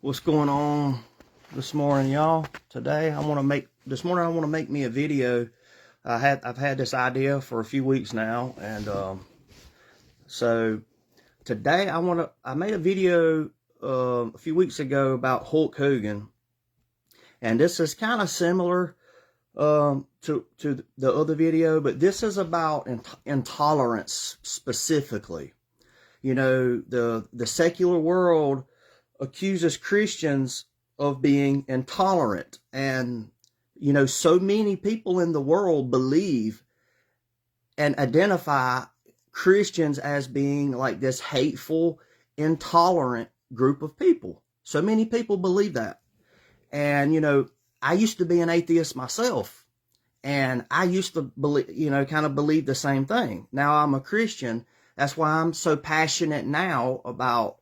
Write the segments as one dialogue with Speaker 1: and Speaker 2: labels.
Speaker 1: What's going on this morning, y'all? Today I want to make me a video. I've had this idea for a few weeks now, and so today I made a video a few weeks ago about Hulk Hogan, and this is kind of similar to the other video, but this is about intolerance specifically. You know, the secular world accuses Christians of being intolerant, and you know, so many people in the world believe and identify Christians as being like this hateful, intolerant group of people. So many people believe that. And you know, I used to be an atheist myself, and I used to believe, kind of believe the same thing. Now I'm a Christian. That's why I'm so passionate now about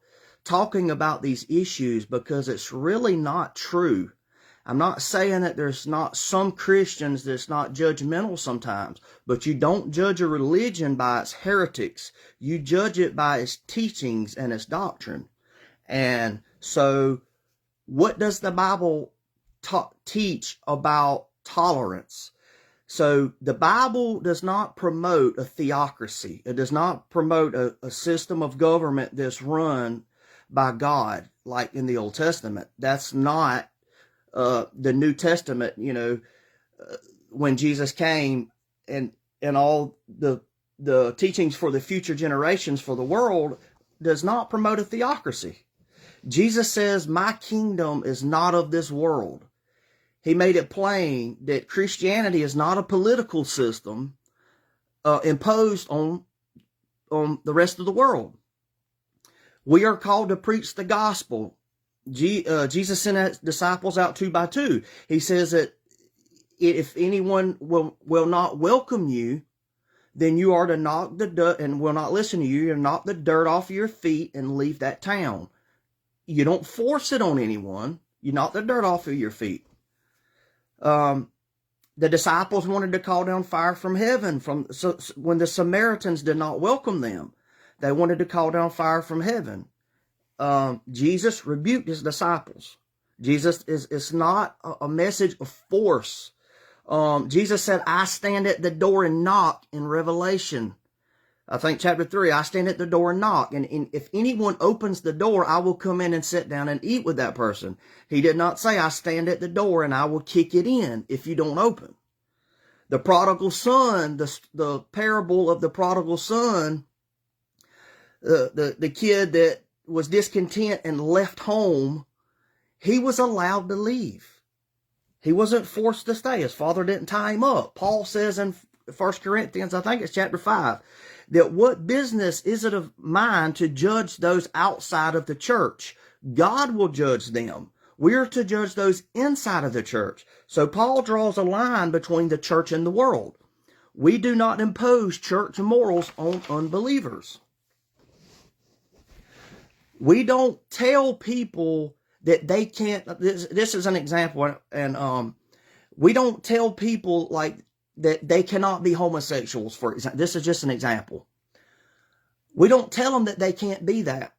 Speaker 1: talking about these issues, because it's really not true. I'm not saying that there's not some Christians that's not judgmental sometimes, but you don't judge a religion by its heretics. You judge it by its teachings and its doctrine. And so what does the Bible teach about tolerance? So the Bible does not promote a theocracy. It does not promote a system of government that's run by God, like in the Old Testament. That's not the New Testament. When Jesus came, and all the teachings for the future generations for the world does not promote a theocracy. Jesus says, "My kingdom is not of this world." He made it plain that Christianity is not a political system imposed on the rest of the world. We are called to preach the gospel. Jesus sent his disciples out 2 by 2. He says that if anyone will not welcome you, then you are to knock the dirt, and will not listen to you. You knock the dirt off your feet and leave that town. You don't force it on anyone. You knock the dirt off of your feet. The disciples wanted to call down fire from heaven when the Samaritans did not welcome them. They wanted to call down fire from heaven. Jesus rebuked his disciples. It's not a message of force. Jesus said, "I stand at the door and knock," in Revelation. I think chapter 3, "I stand at the door and knock. And if anyone opens the door, I will come in and sit down and eat with that person." He did not say, "I stand at the door and I will kick it in if you don't open." The prodigal son, the parable of the prodigal son, the kid that was discontent and left home, he was allowed to leave. He wasn't forced to stay. His father didn't tie him up. Paul says in 1 Corinthians, I think it's chapter 5, that what business is it of mine to judge those outside of the church? God will judge them. We're to judge those inside of the church. So Paul draws a line between the church and the world. We do not impose church morals on unbelievers. We don't tell people that they can't. This is an example, and we don't tell people like that they cannot be homosexuals. For example, this is just an example. We don't tell them that they can't be that.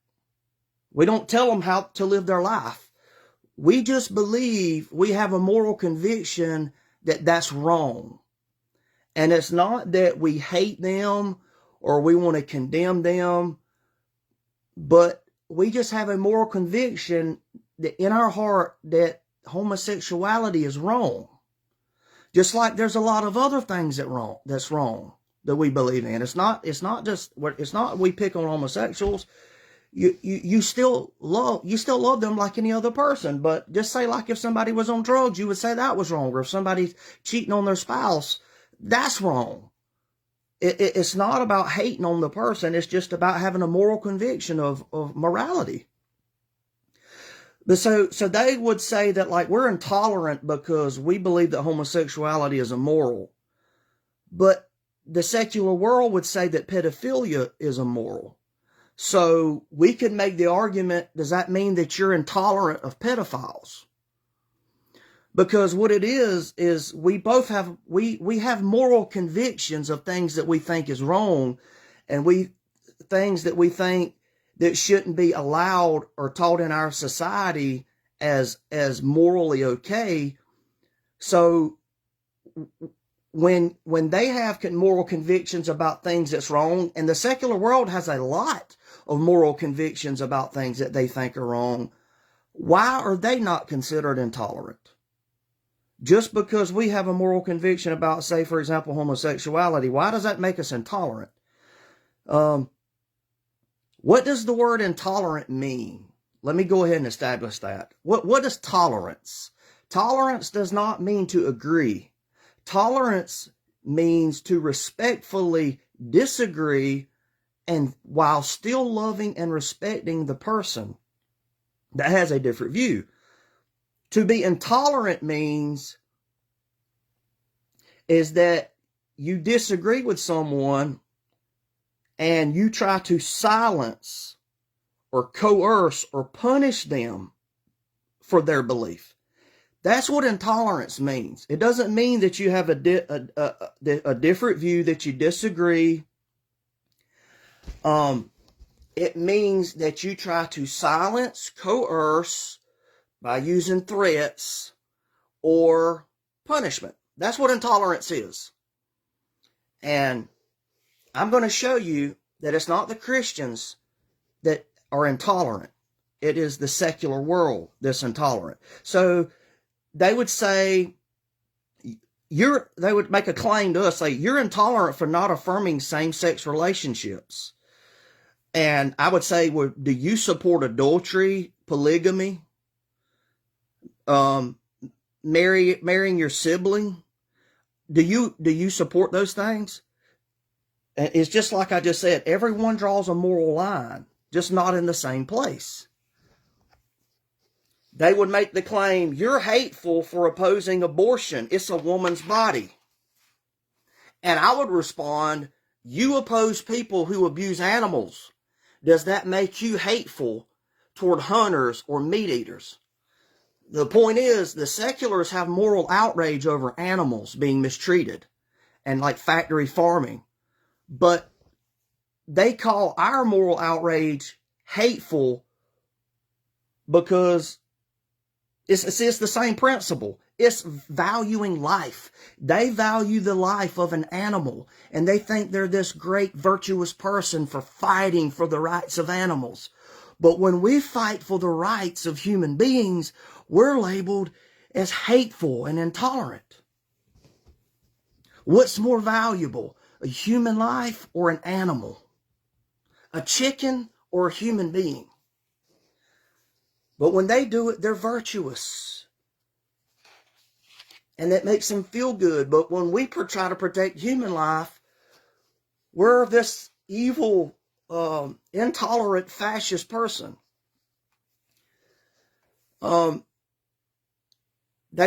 Speaker 1: We don't tell them how to live their life. We just believe, we have a moral conviction that that's wrong. And it's not that we hate them or we want to condemn them, but we just have a moral conviction that in our heart that homosexuality is wrong. Just like there's a lot of other things that's wrong that we believe in. It's not we pick on homosexuals. You still love them like any other person. But just say, like, if somebody was on drugs, you would say that was wrong. Or if somebody's cheating on their spouse, that's wrong. It's not about hating on the person. It's just about having a moral conviction of morality. But so they would say that, like, we're intolerant because we believe that homosexuality is immoral. But the secular world would say that pedophilia is immoral. So we could make the argument, does that mean that you're intolerant of pedophiles? Because what it is we both have, we have moral convictions of things that we think is wrong, and things that we think that shouldn't be allowed or taught in our society as morally okay. So when they have moral convictions about things that's wrong, and the secular world has a lot of moral convictions about things that they think are wrong, why are they not considered intolerant? Just because we have a moral conviction about, say, for example, homosexuality, why does that make us intolerant? What does the word intolerant mean? Let me go ahead and establish that. What is tolerance? Tolerance does not mean to agree. Tolerance means to respectfully disagree, and while still loving and respecting the person that has a different view. To be intolerant means is that you disagree with someone and you try to silence or coerce or punish them for their belief. That's what intolerance means. It doesn't mean that you have a different view, that you disagree. It means that you try to silence, coerce by using threats or punishment. That's what intolerance is. And I'm going to show you that it's not the Christians that are intolerant. It is the secular world that's intolerant. So they would say, they would make a claim to us, say, you're intolerant for not affirming same-sex relationships. And I would say, well, do you support adultery, polygamy, marrying your sibling? Do you support those things? It's just like I just said, everyone draws a moral line, just not in the same place. They would make the claim, you're hateful for opposing abortion. It's a woman's body. And I would respond, you oppose people who abuse animals. Does that make you hateful toward hunters or meat eaters? The point is, the seculars have moral outrage over animals being mistreated and like factory farming. But they call our moral outrage hateful because it's the same principle. It's valuing life. They value the life of an animal, and they think they're this great virtuous person for fighting for the rights of animals. But when we fight for the rights of human beings, we're labeled as hateful and intolerant. What's more valuable, a human life or an animal? A chicken or a human being? But when they do it, they're virtuous. And that makes them feel good. But when we try to protect human life, we're this evil, intolerant, fascist person. They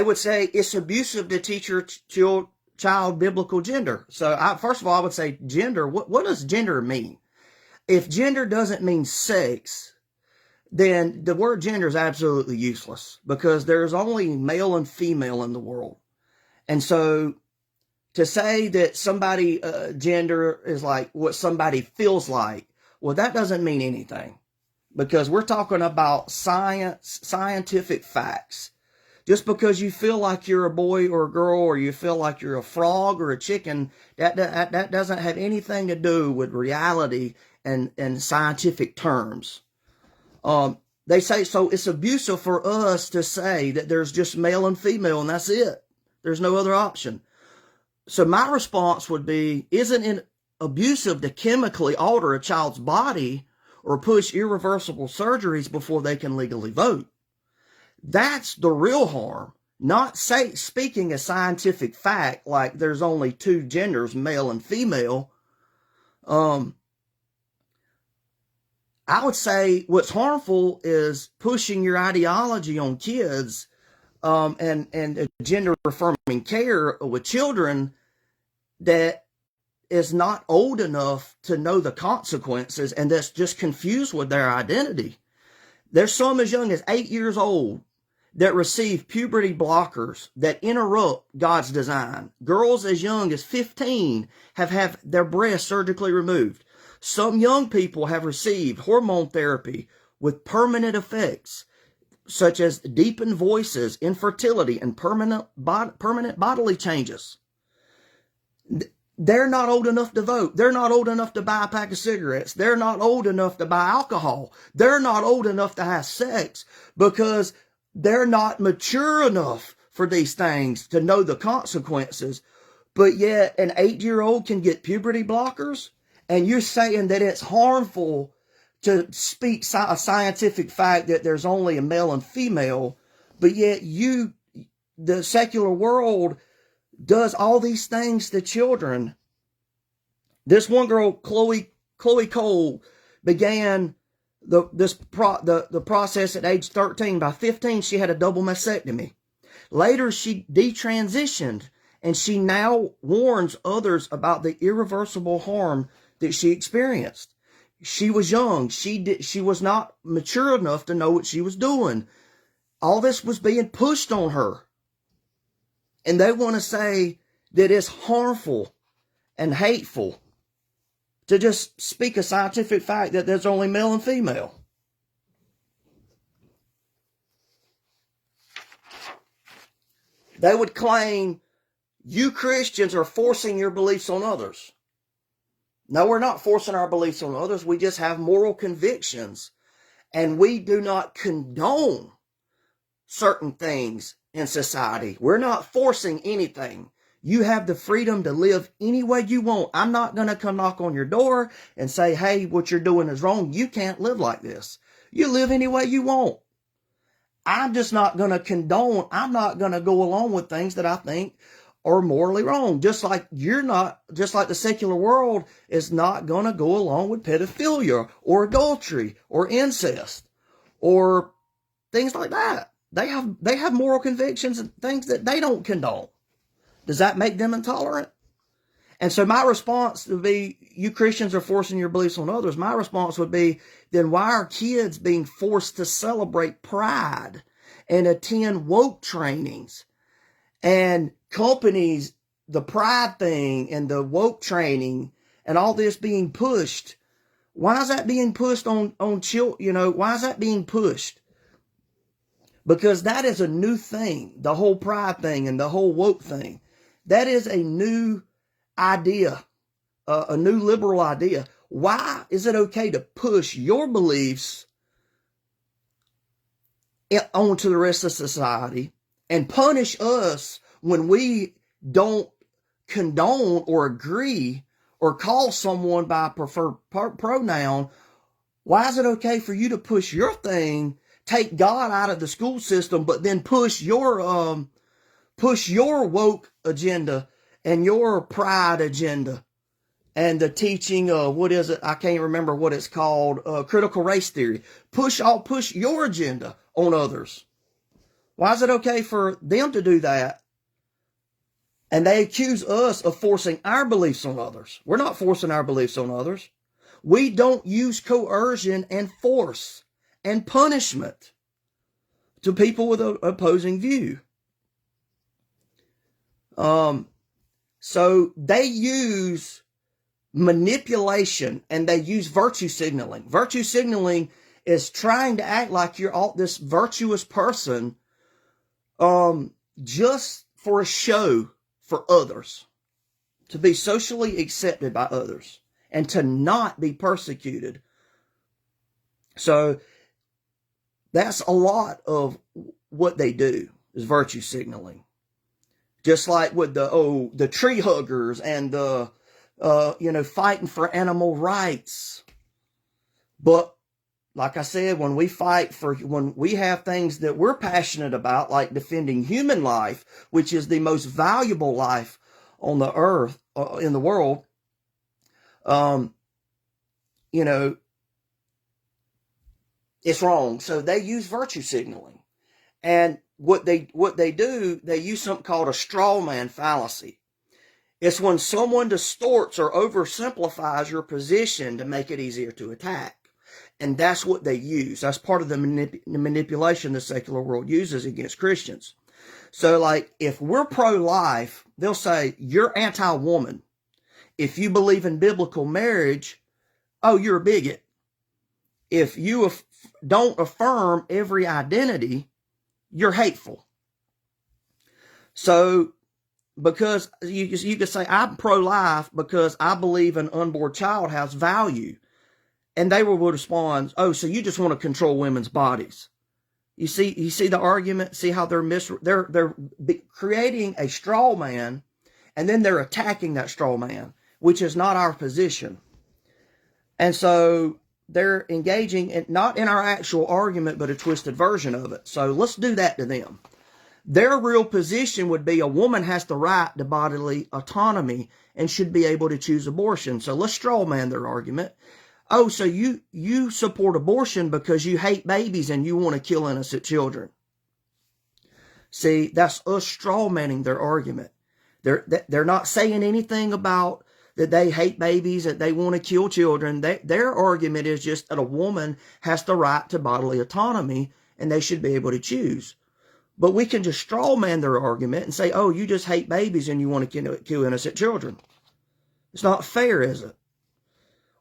Speaker 1: would say it's abusive to teach your child biblical gender. So first of all, I would say gender. What does gender mean? If gender doesn't mean sex, then the word gender is absolutely useless, because there's only male and female in the world. And so to say that somebody gender is like what somebody feels like, well, that doesn't mean anything, because we're talking about scientific facts. Just because you feel like you're a boy or a girl, or you feel like you're a frog or a chicken, that doesn't have anything to do with reality and scientific terms. They say, so it's abusive for us to say that there's just male and female and that's it. There's no other option. So my response would be, isn't it abusive to chemically alter a child's body or push irreversible surgeries before they can legally vote? That's the real harm. Not speaking a scientific fact like there's only two genders, male and female. I would say what's harmful is pushing your ideology on kids, and gender affirming care with children that is not old enough to know the consequences, and that's just confused with their identity. There's some as young as 8 years old that receive puberty blockers that interrupt God's design. Girls as young as 15 have had their breasts surgically removed. Some young people have received hormone therapy with permanent effects. such as deepened voices, infertility, and permanent bodily changes. They're not old enough to vote. They're not old enough to buy a pack of cigarettes. They're not old enough to buy alcohol. They're not old enough to have sex because they're not mature enough for these things to know the consequences. But yet an 8-year-old can get puberty blockers, and you're saying that it's harmful to speak a scientific fact that there's only a male and female, but yet the secular world does all these things to children. This one girl, Chloe Cole, began the process at age 13. By 15, she had a double mastectomy. Later, she detransitioned, and she now warns others about the irreversible harm that she experienced. She was young. She was not mature enough to know what she was doing. All this was being pushed on her. And they want to say that it's harmful and hateful to just speak a scientific fact that there's only male and female. They would claim you Christians are forcing your beliefs on others. No, we're not forcing our beliefs on others. We just have moral convictions, and we do not condone certain things in society. We're not forcing anything. You have the freedom to live any way you want. I'm not going to come knock on your door and say, hey, what you're doing is wrong. You can't live like this. You live any way you want. I'm just not going to condone. I'm not going to go along with things that I think are morally wrong. Just like the secular world is not going to go along with pedophilia or adultery or incest or things like that. They have moral convictions and things that they don't condone. Does that make them intolerant? And so my response would be, you Christians are forcing your beliefs on others. My response would be, then why are kids being forced to celebrate pride and attend woke trainings and companies, the pride thing and the woke training and all this being pushed? Why is that being pushed on children? Why is that being pushed? Because that is a new thing, the whole pride thing and the whole woke thing. That is a new idea, a new liberal idea. Why is it okay to push your beliefs onto the rest of society and punish us when we don't condone or agree or call someone by a preferred pronoun? Why is it okay for you to push your thing, take God out of the school system, but then push your woke agenda and your pride agenda and the teaching of, what is it? I can't remember what it's called. Critical race theory. Push your agenda on others. Why is it okay for them to do that? And they accuse us of forcing our beliefs on others. We're not forcing our beliefs on others. We don't use coercion and force and punishment to people with an opposing view. So they use manipulation and they use virtue signaling. Virtue signaling is trying to act like you're all this virtuous person, just for a show for others, to be socially accepted by others and to not be persecuted. So that's a lot of what they do, is virtue signaling. Just like with the tree huggers and the, fighting for animal rights. But like I said, when we have things that we're passionate about, like defending human life, which is the most valuable life on the earth, in the world, it's wrong. So they use virtue signaling. And what they do, they use something called a straw man fallacy. It's when someone distorts or oversimplifies your position to make it easier to attack. And that's what they use. That's part of the manipulation the secular world uses against Christians. So like, if we're pro-life, they'll say, you're anti-woman. If you believe in biblical marriage, oh, you're a bigot. If you don't affirm every identity, you're hateful. So, because you could say, I'm pro-life because I believe an unborn child has value. And they will respond, oh, so you just want to control women's bodies. You see the argument? See how they're creating a straw man, and then they're attacking that straw man, which is not our position. And so they're engaging not in our actual argument, but a twisted version of it. So let's do that to them. Their real position would be a woman has the right to bodily autonomy and should be able to choose abortion. So let's straw man their argument. Oh, so you support abortion because you hate babies and you want to kill innocent children. See, that's us straw manning their argument. They're not saying anything about that they hate babies, that they want to kill children. Their argument is just that a woman has the right to bodily autonomy and they should be able to choose. But we can just straw man their argument and say, oh, you just hate babies and you want to kill innocent children. It's not fair, is it?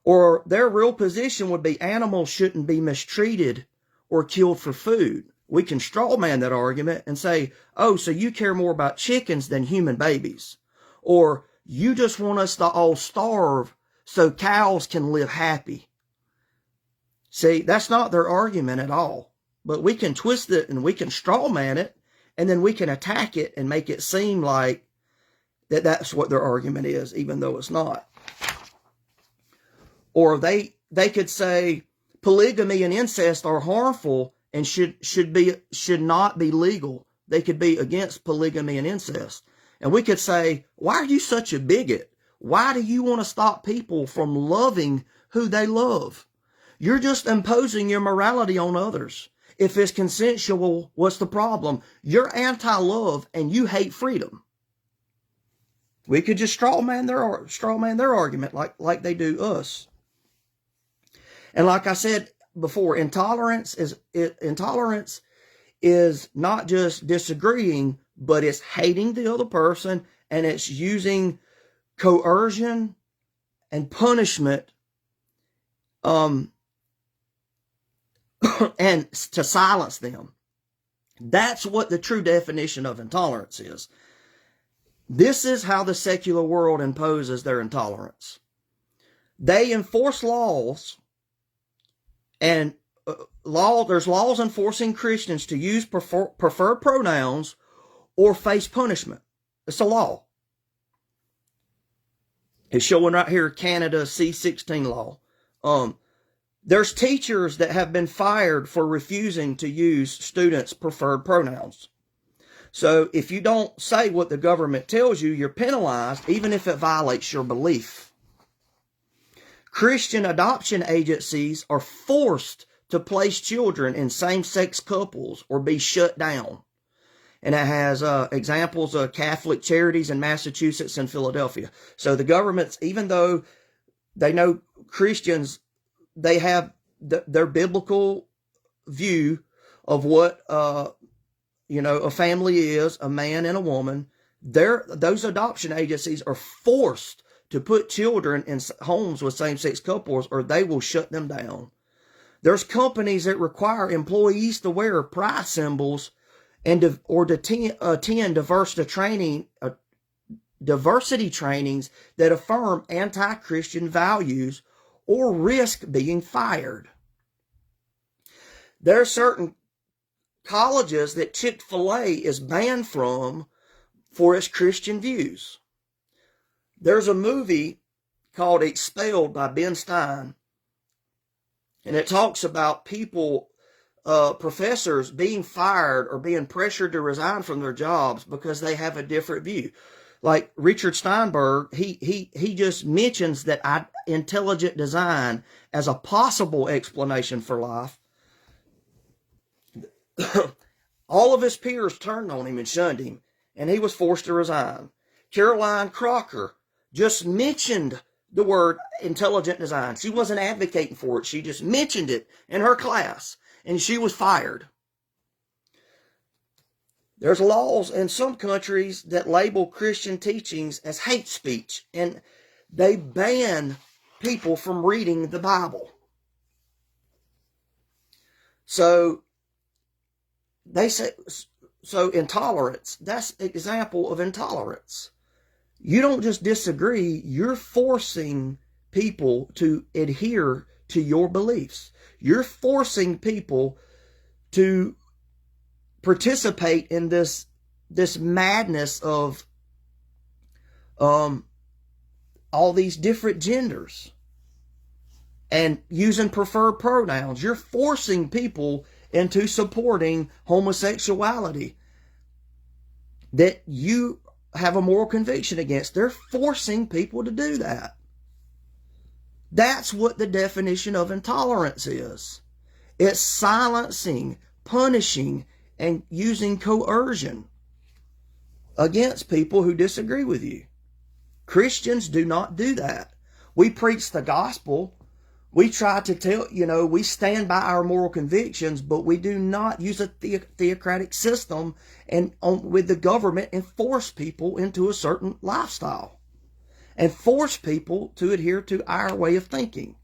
Speaker 1: Or their real position would be animals shouldn't be mistreated or killed for food. We can straw man that argument and say, oh, so you care more about chickens than human babies. Or you just want us to all starve so cows can live happy. See, that's not their argument at all. But we can twist it and we can straw man it, and then we can attack it and make it seem like that's what their argument is, even though it's not. Or they could say polygamy and incest are harmful and should not be legal. They could be against polygamy and incest. And we could say, why are you such a bigot? Why do you want to stop people from loving who they love? You're just imposing your morality on others. If it's consensual, what's the problem? You're anti-love and you hate freedom. We could just straw man their argument like they do us. And like I said before, intolerance is not just disagreeing, but it's hating the other person, and it's using coercion and punishment and to silence them. That's what the true definition of intolerance is. This is how the secular world imposes their intolerance. They enforce laws, and there's laws enforcing Christians to use preferred pronouns or face punishment. It's a law. It's showing right here, Canada C-16 law. There's teachers that have been fired for refusing to use students' preferred pronouns. So if you don't say what the government tells you, you're penalized, even if it violates your belief. Christian adoption agencies are forced to place children in same-sex couples or be shut down. And it has examples of Catholic charities in Massachusetts and Philadelphia. So the governments, even though they know Christians, they have their biblical view of what a family is, a man and a woman. Those adoption agencies are forced to put children in homes with same-sex couples, or they will shut them down. There's companies that require employees to wear pride symbols or to attend diversity trainings that affirm anti-Christian values or risk being fired. There are certain colleges that Chick-fil-A is banned from for its Christian views. There's a movie called Expelled by Ben Stein, and it talks about people, professors being fired or being pressured to resign from their jobs because they have a different view. Like Richard Steinberg, he just mentions that intelligent design as a possible explanation for life. All of his peers turned on him and shunned him, and he was forced to resign. Caroline Crocker just mentioned the word intelligent design. She wasn't advocating for it. She just mentioned it in her class, and she was fired. There's laws in some countries that label Christian teachings as hate speech, and they ban people from reading the Bible. So they say, so intolerance, that's an example of intolerance. You don't just disagree, you're forcing people to adhere to your beliefs. You're forcing people to participate in this madness of all these different genders and using preferred pronouns. You're forcing people into supporting homosexuality that you have a moral conviction against. They're forcing people to do that. That's what the definition of intolerance is. It's silencing, punishing, and using coercion against people who disagree with you. Christians do not do that. We preach the gospel. We try to tell, we stand by our moral convictions, but we do not use a theocratic system and with the government and force people into a certain lifestyle and force people to adhere to our way of thinking.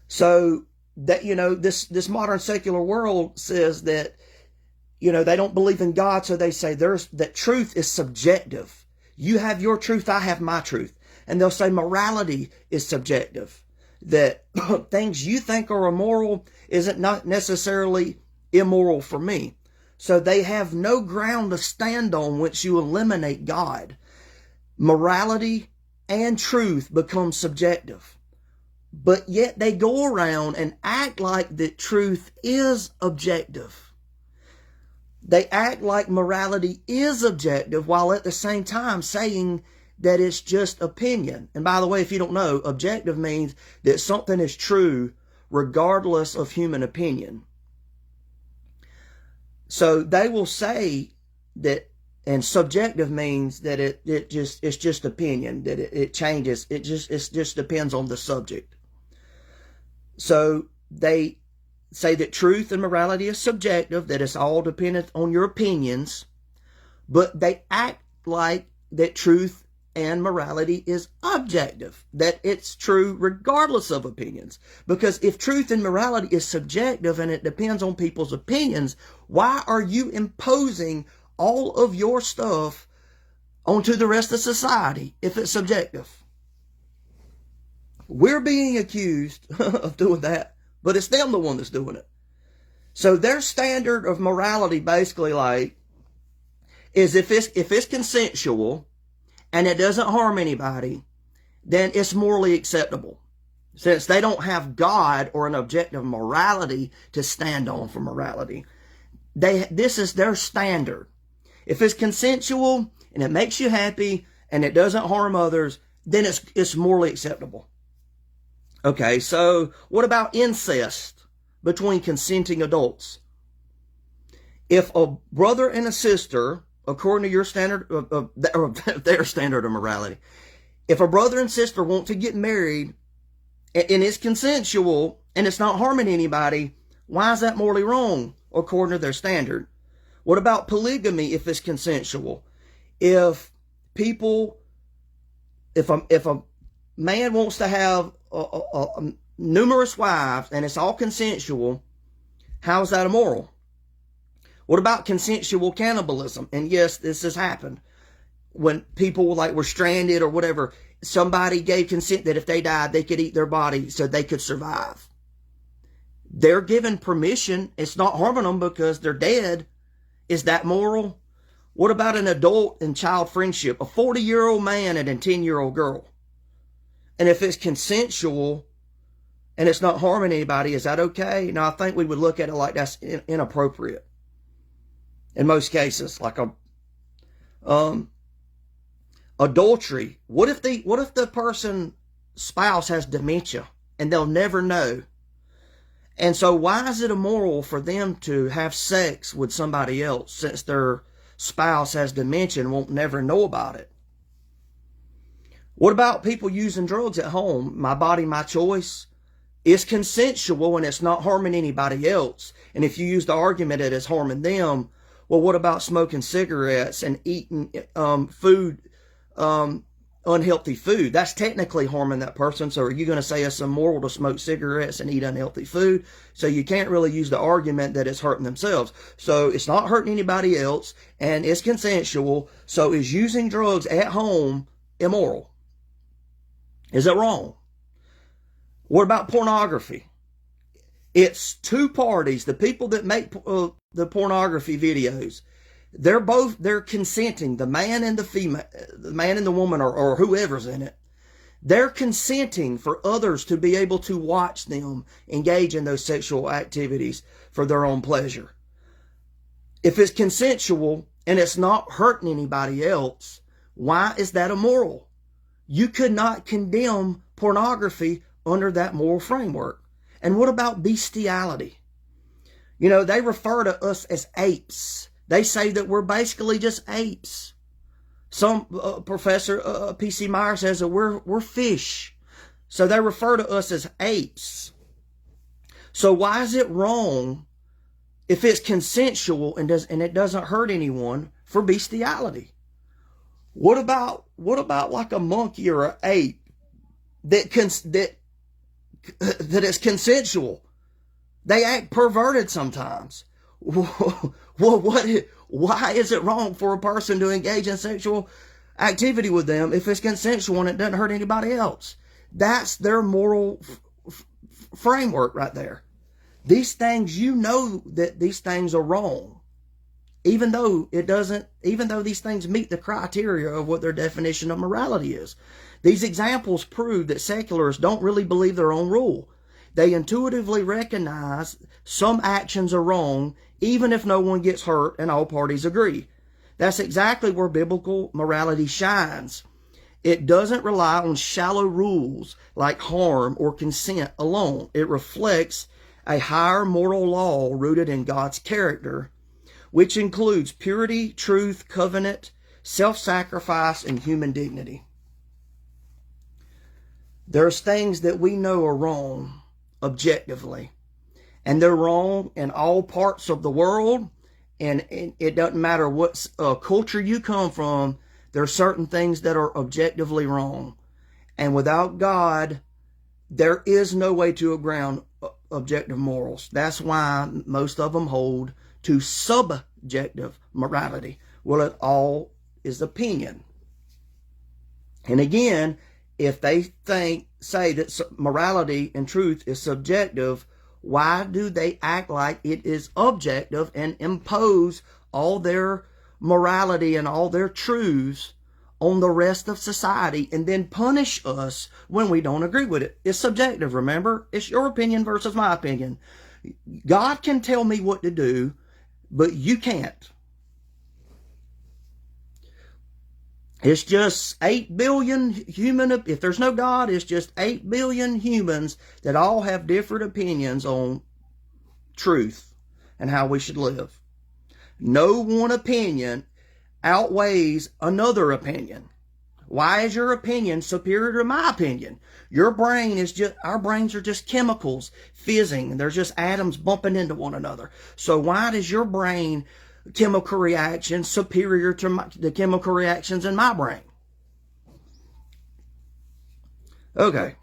Speaker 1: So that, this modern secular world says that, they don't believe in God. So they say that truth is subjective. You have your truth. I have my truth. And they'll say morality is subjective, that things you think are immoral isn't not necessarily immoral for me. So they have no ground to stand on once you eliminate God. Morality and truth become subjective. But yet they go around and act like that truth is objective. They act like morality is objective while at the same time saying that it's just opinion. And by the way, if you don't know, objective means that something is true regardless of human opinion. So they will say that, and subjective means that it's just opinion, that it changes. It just depends on the subject. So they say that truth and morality is subjective, that it's all dependent on your opinions, but they act like that truth and morality is objective, that it's true regardless of opinions. Because if truth and morality is subjective and it depends on people's opinions, why are you imposing all of your stuff onto the rest of society if it's subjective? We're being accused of doing that, but it's them the one that's doing it. So their standard of morality basically is if it's consensual and it doesn't harm anybody, then it's morally acceptable. Since they don't have God or an objective morality to stand on for morality, this is their standard. If it's consensual and it makes you happy and it doesn't harm others, then it's morally acceptable. Okay, so what about incest between consenting adults? If a brother and a sister, according to your standard of their standard of morality, if a brother and sister want to get married and it's consensual and it's not harming anybody, why is that morally wrong according to their standard? What about polygamy if it's consensual? If a man wants to have numerous wives and it's all consensual, how is that immoral? What about consensual cannibalism? And yes, this has happened. When people were stranded or whatever, somebody gave consent that if they died, they could eat their body so they could survive. They're given permission. It's not harming them because they're dead. Is that moral? What about an adult and child friendship? A 40-year-old man and a 10-year-old girl. And if it's consensual and it's not harming anybody, is that okay? Now, I think we would look at it like that's inappropriate. In most cases, like adultery. What if the person's spouse has dementia and they'll never know? And so why is it immoral for them to have sex with somebody else since their spouse has dementia and won't never know about it? What about people using drugs at home? My body, my choice. It's consensual and it's not harming anybody else. And if you use the argument that it's harming them, well, what about smoking cigarettes and eating food unhealthy food. That's technically harming that person. So are you going to say it's immoral to smoke cigarettes and eat unhealthy food? So you can't really use the argument that it's hurting themselves. So it's not hurting anybody else, and it's consensual. So is using drugs at home immoral? Is it wrong? What about pornography? It's two parties, the people that make the pornography videos. They're consenting, the man and the female, the man and the woman, or whoever's in it. They're consenting for others to be able to watch them engage in those sexual activities for their own pleasure. If it's consensual and it's not hurting anybody else, why is that immoral? You could not condemn pornography under that moral framework. And what about bestiality? You know, they refer to us as apes. They say that we're basically just apes. Some Professor P.C. Meyer says that we're fish. So they refer to us as apes. So why is it wrong if it's consensual and it doesn't hurt anyone for bestiality? What about like a monkey or an ape that is consensual? They act perverted sometimes. Why is it wrong for a person to engage in sexual activity with them if it's consensual and it doesn't hurt anybody else? That's their moral framework right there. These things, you know that these things are wrong. Even though these things meet the criteria of what their definition of morality is. These examples prove that secularists don't really believe their own rule. They intuitively recognize some actions are wrong, even if no one gets hurt and all parties agree. That's exactly where biblical morality shines. It doesn't rely on shallow rules like harm or consent alone. It reflects a higher moral law rooted in God's character, which includes purity, truth, covenant, self-sacrifice, and human dignity. There's things that we know are wrong objectively, and they're wrong in all parts of the world, and it doesn't matter what culture you come from. There are certain things that are objectively wrong, and without God there is no way to ground objective morals. That's why most of them hold to subjective morality. Well, it all is opinion. And again, if they say that morality and truth is subjective, why do they act like it is objective and impose all their morality and all their truths on the rest of society and then punish us when we don't agree with it? It's subjective, remember? It's your opinion versus my opinion. God can tell me what to do, but you can't. It's just 8 billion if there's no God, it's just 8 billion humans that all have different opinions on truth and how we should live. No one opinion outweighs another opinion. Why is your opinion superior to my opinion? Our brains are just chemicals fizzing. They're just atoms bumping into one another. So why does your brain chemical reaction superior to the chemical reactions in my brain? Okay.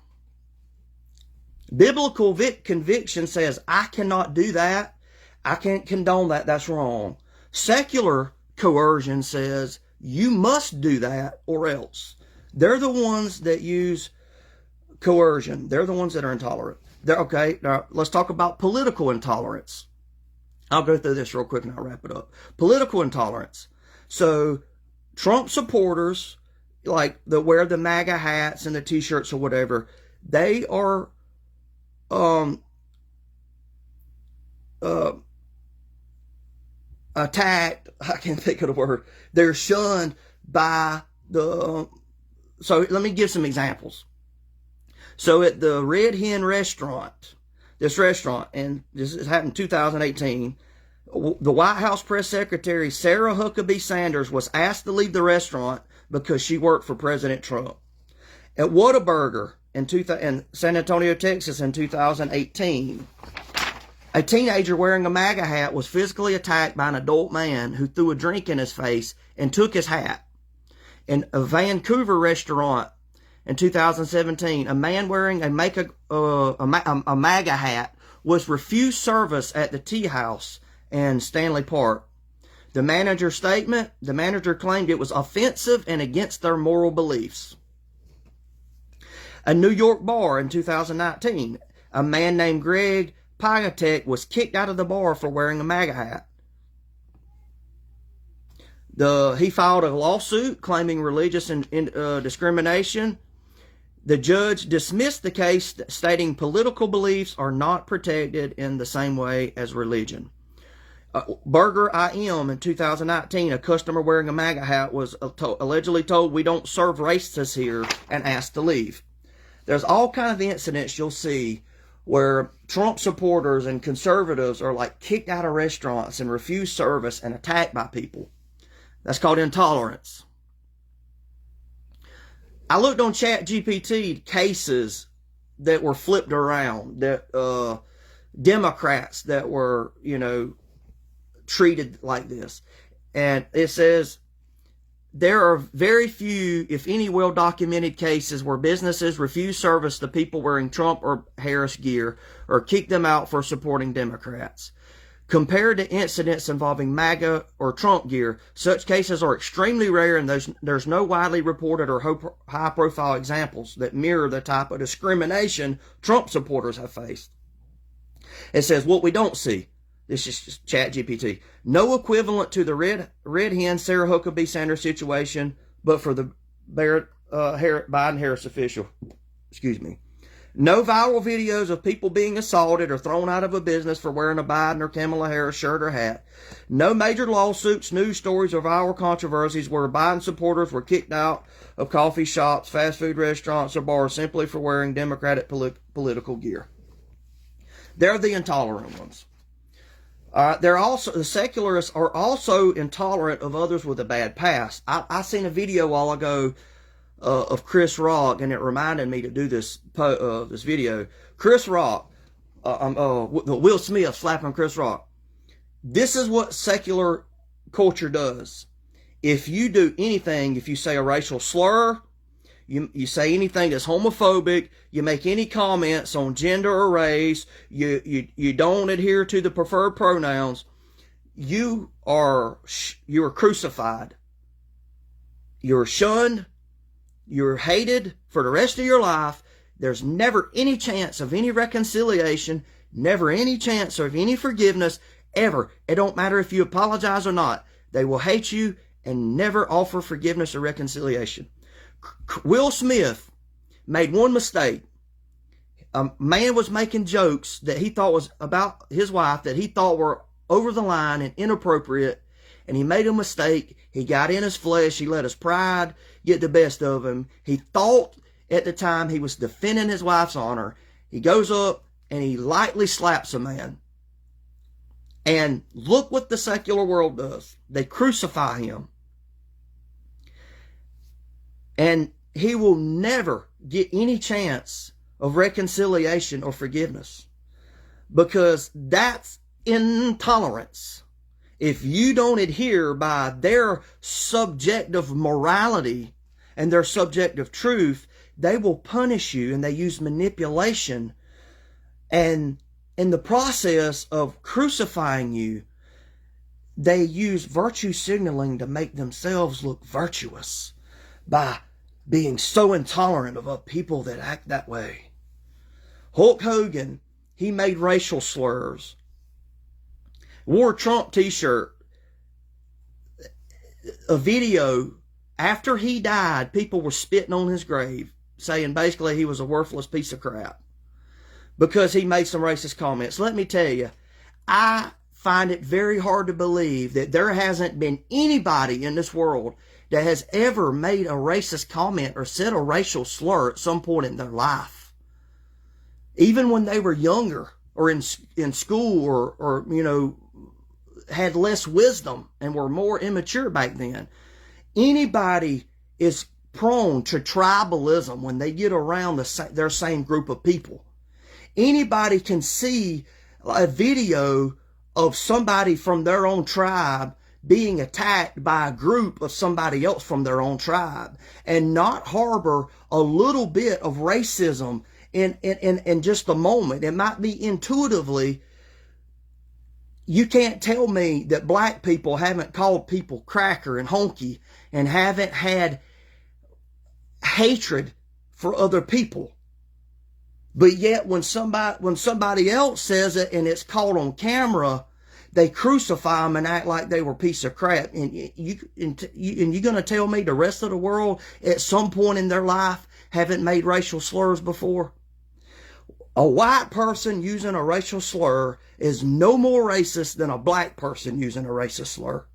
Speaker 1: Biblical conviction says, I cannot do that. I can't condone that. That's wrong. Secular coercion says, you must do that or else. They're the ones that use coercion. They're the ones that are intolerant. Okay, now let's talk about political intolerance. I'll go through this real quick and I'll wrap it up. Political intolerance. So Trump supporters, like that wear the MAGA hats and the t-shirts or whatever, they are attacked. I can't think of the word. They're shunned by the... So let me give some examples. So at the Red Hen restaurant, and this happened in 2018, the White House press secretary Sarah Huckabee Sanders was asked to leave the restaurant because she worked for President Trump. At Whataburger in San Antonio, Texas in 2018, a teenager wearing a MAGA hat was physically attacked by an adult man who threw a drink in his face and took his hat. In a Vancouver restaurant in 2017, a man wearing a MAGA hat was refused service at the tea house in Stanley Park. The manager claimed it was offensive and against their moral beliefs. A New York bar in 2019, a man named Greg Piatek was kicked out of the bar for wearing a MAGA hat. He filed a lawsuit claiming religious discrimination. The judge dismissed the case, stating political beliefs are not protected in the same way as religion. Burger IM in 2019, a customer wearing a MAGA hat was allegedly told, "We don't serve racists here," and asked to leave. There's all kind of incidents you'll see where Trump supporters and conservatives are like kicked out of restaurants and refused service and attacked by people. That's called intolerance. I looked on ChatGPT cases that were flipped around, that Democrats that were, treated like this. And it says there are very few, if any, well-documented cases where businesses refuse service to people wearing Trump or Harris gear or kick them out for supporting Democrats. Compared to incidents involving MAGA or Trump gear, such cases are extremely rare, and there's no widely reported or high-profile examples that mirror the type of discrimination Trump supporters have faced. It says, what we don't see, this is just ChatGPT, no equivalent to the red hen Sarah Huckabee Sanders situation, but for the Biden-Harris official. Excuse me. No viral videos of people being assaulted or thrown out of a business for wearing a Biden or Kamala Harris shirt or hat. No major lawsuits, news stories, or viral controversies where Biden supporters were kicked out of coffee shops, fast food restaurants, or bars simply for wearing Democratic political gear. They're the intolerant ones. The secularists are also intolerant of others with a bad past. I seen a video a while ago of Chris Rock, and it reminded me to do this video. Chris Rock, Will Smith slapping Chris Rock. This is what secular culture does. If you do anything, if you say a racial slur, you say anything that's homophobic, you make any comments on gender or race, you don't adhere to the preferred pronouns, you are crucified. You're shunned. You're hated for the rest of your life. There's never any chance of any reconciliation, never any chance of any forgiveness, ever. It don't matter if you apologize or not. They will hate you and never offer forgiveness or reconciliation. Will Smith made one mistake. A man was making jokes that he thought was about his wife that he thought were over the line and inappropriate, and he made a mistake. He got in his flesh. He let his pride get the best of him. He thought at the time he was defending his wife's honor. He goes up and he lightly slaps a man. And look what the secular world does. They crucify him. And he will never get any chance of reconciliation or forgiveness, because that's intolerance. If you don't adhere by their subjective morality and their subjective truth, they will punish you, and they use manipulation. And in the process of crucifying you, they use virtue signaling to make themselves look virtuous by being so intolerant of people that act that way. Hulk Hogan, he made racial slurs. Wore a Trump t-shirt. A video, after he died, people were spitting on his grave, saying basically he was a worthless piece of crap because he made some racist comments. Let me tell you, I find it very hard to believe that there hasn't been anybody in this world that has ever made a racist comment or said a racial slur at some point in their life. Even when they were younger or in school or had less wisdom and were more immature back then. Anybody is prone to tribalism when they get around their same group of people. Anybody can see a video of somebody from their own tribe being attacked by a group of somebody else from their own tribe, and not harbor a little bit of racism in just a moment. It might be intuitively. You can't tell me that black people haven't called people cracker and honky and haven't had hatred for other people. But yet when somebody else says it and it's caught on camera, they crucify them and act like they were a piece of crap. And you're going to tell me the rest of the world at some point in their life haven't made racial slurs before? A white person using a racial slur is no more racist than a black person using a racist slur.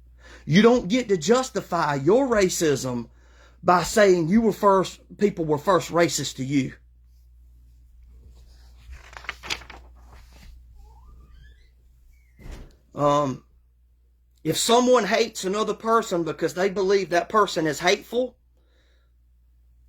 Speaker 1: You don't get to justify your racism by saying people were first racist to you. If someone hates another person because they believe that person is hateful,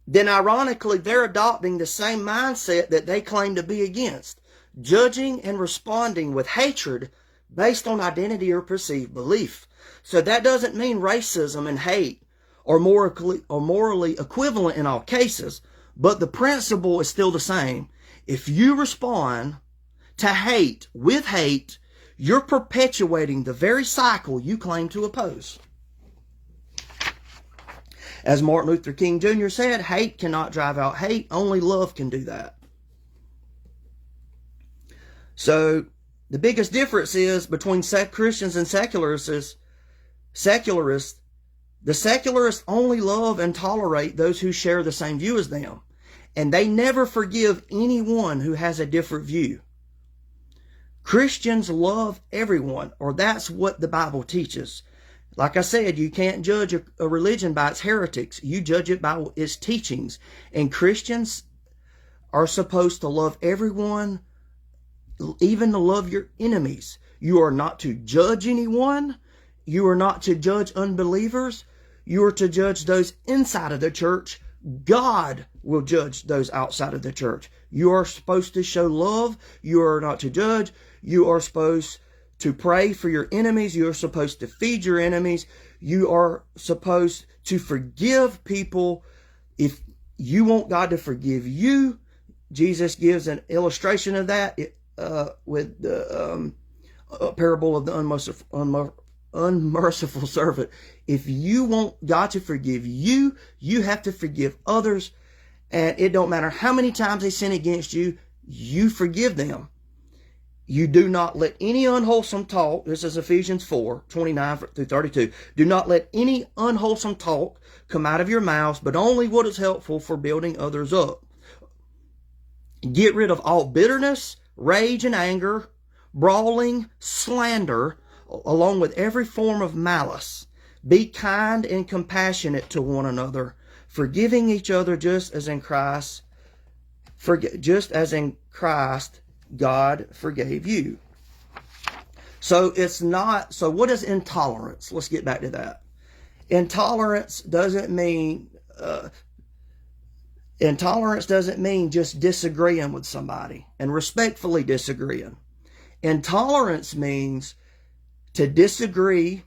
Speaker 1: then ironically they're adopting the same mindset that they claim to be against, judging and responding with hatred based on identity or perceived belief. So that doesn't mean racism and hate are morally equivalent in all cases, but the principle is still the same. If you respond to hate with hate, you're perpetuating the very cycle you claim to oppose. As Martin Luther King Jr. said, hate cannot drive out hate. Only love can do that. So the biggest difference is between Christians and secularists. The secularists only love and tolerate those who share the same view as them. And they never forgive anyone who has a different view. Christians love everyone, or that's what the Bible teaches. Like I said, you can't judge a religion by its heretics. You judge it by its teachings. And Christians are supposed to love everyone, even to love your enemies. You are not to judge anyone. You are not to judge unbelievers. You are to judge those inside of the church. God will judge those outside of the church. You are supposed to show love. You are not to judge. You are supposed to pray for your enemies. You are supposed to feed your enemies. You are supposed to forgive people. If you want God to forgive you, Jesus gives an illustration of that with the parable of the unmerciful servant. If you want God to forgive you, you have to forgive others. And it don't matter how many times they sin against you, you forgive them. You do not let any unwholesome talk, this is Ephesians 4:29-32, do not let any unwholesome talk come out of your mouths, but only what is helpful for building others up. Get rid of all bitterness, rage and anger, brawling, slander, along with every form of malice. Be kind and compassionate to one another, forgiving each other just as in Christ God forgave you. So what is intolerance? Let's get back to that. Intolerance doesn't mean just disagreeing with somebody and respectfully disagreeing. Intolerance means to disagree,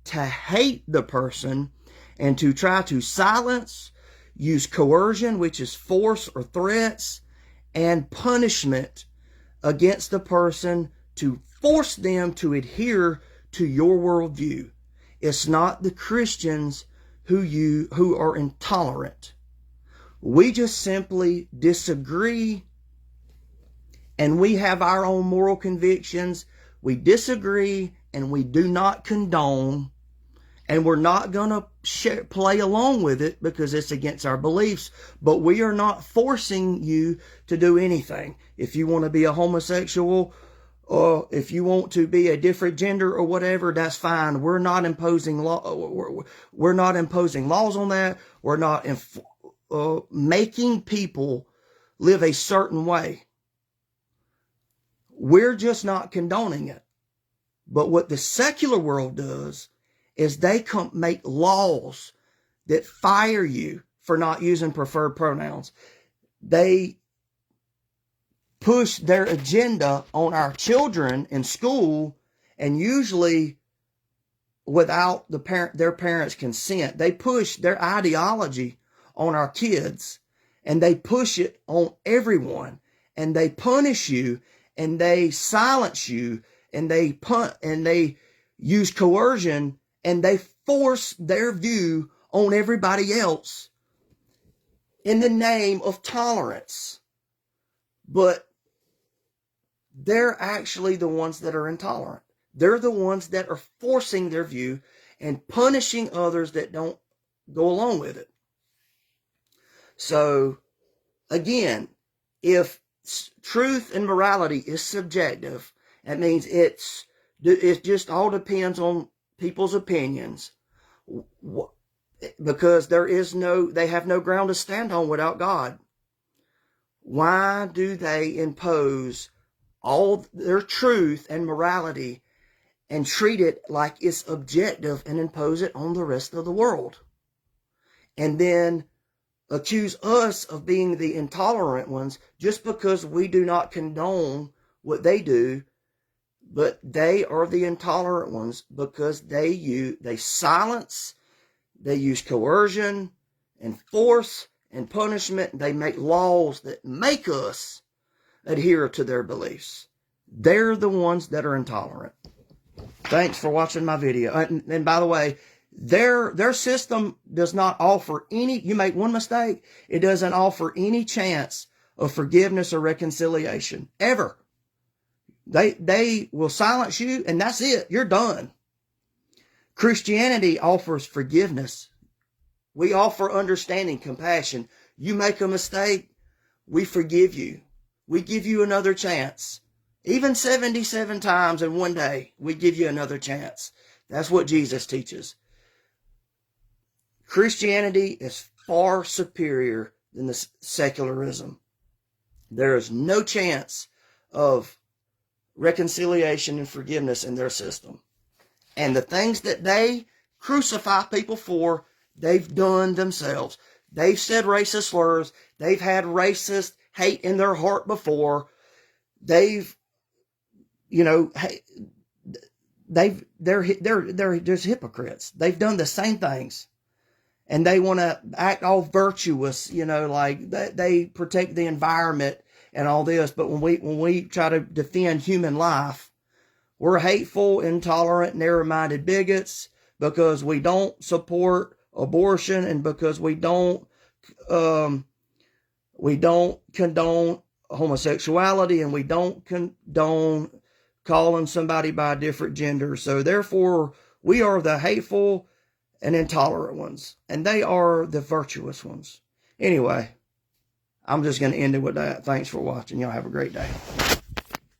Speaker 1: to hate the person, and to try to silence, use coercion, which is force or threats, and punishment against the person to force them to adhere to your worldview. It's not the Christians who are intolerant. We just simply disagree, and we have our own moral convictions. We disagree, and we do not condone, and we're not going to play along with it because it's against our beliefs, but we are not forcing you to do anything. If you want to be a homosexual, or if you want to be a different gender or whatever, that's fine. We're not imposing we're not imposing laws on that. We're not making people live a certain way. We're just not condoning it. But what the secular world does is they make laws that fire you for not using preferred pronouns. They push their agenda on our children in school, and usually without their parents' consent. They push their ideology on our kids, and they push it on everyone, and they punish you, and they silence you, and they use coercion, and they force their view on everybody else in the name of tolerance. But they're actually the ones that are intolerant. They're the ones that are forcing their view and punishing others that don't go along with it. So, again, if truth and morality is subjective, that means it just all depends on people's opinions, because they have no ground to stand on without God. Why do they impose all their truth and morality and treat it like it's objective and impose it on the rest of the world? And then accuse us of being the intolerant ones just because we do not condone what they do, but they are the intolerant ones because they silence, they use coercion and force and punishment. They make laws that make us adhere to their beliefs. They're the ones that are intolerant. Thanks for watching my video. And by the way, their system does not offer you make one mistake, it doesn't offer any chance of forgiveness or reconciliation, ever. They will silence you, and that's it. You're done. Christianity offers forgiveness. We offer understanding, compassion. You make a mistake, we forgive you. We give you another chance. Even 77 times in one day, we give you another chance. That's what Jesus teaches. Christianity is far superior than the secularism. There is no chance of reconciliation and forgiveness in their system. And the things that they crucify people for, they've done themselves. They've said racist slurs. They've had racist hate in their heart before. They're just hypocrites. They've done the same things. And they want to act all virtuous, like they protect the environment and all this. But when we try to defend human life, we're hateful, intolerant, narrow-minded bigots because we don't support abortion and because we don't condone homosexuality, and we don't condone calling somebody by a different gender. So therefore, we are the hateful and intolerant ones, and they are the virtuous ones. Anyway, I'm just going to end it with that. Thanks for watching. Y'all have a great day.